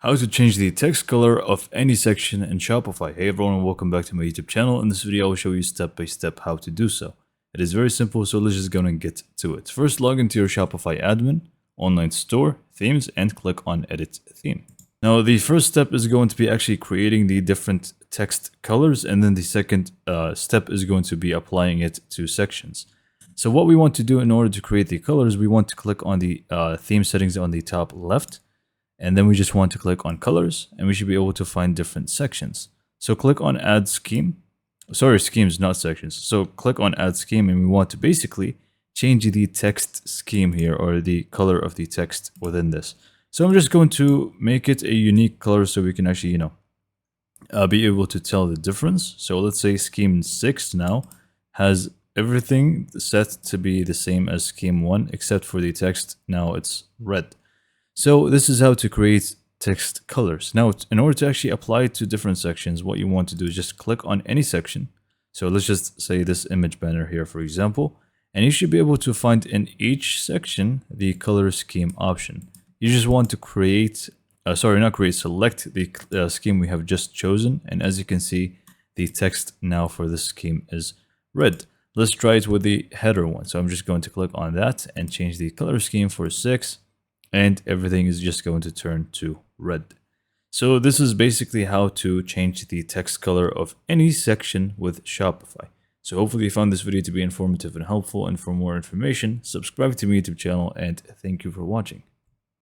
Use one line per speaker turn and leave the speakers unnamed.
How to change the text color of any section in Shopify. Hey everyone, and welcome back to my YouTube channel. In this video, I will show you step by step how to do so. It is very simple, so let's just go and get to it. First, log into your Shopify admin, online store, themes, and click on edit theme. Now, the first step is going to be actually creating the different text colors, and then the second step is going to be applying it to sections. So what we want to do in order to create the colors, we want to click on the theme settings on the top left. And then we just want to click on colors, and we should be able to find different sections. So click on add scheme. Sorry, schemes, not sections. So click on add scheme, and we want to basically change the text scheme here, or the color of the text within this. So I'm just going to make it a unique color so we can actually, be able to tell the difference. So let's say scheme 6 now has everything set to be the same as scheme 1, except for the text. Now it's red. So this is how to create text colors. Now, in order to actually apply it to different sections, what you want to do is just click on any section. So let's just say this image banner here, for example, and you should be able to find in each section the color scheme option. You just want to select the scheme we have just chosen. And as you can see, the text now for this scheme is red. Let's try it with the header one. So I'm just going to click on that and change the color scheme for 6. And everything is just going to turn to red. So this is basically how to change the text color of any section with Shopify. So hopefully you found this video to be informative and helpful, and for more information, subscribe to my YouTube channel, and thank you for watching.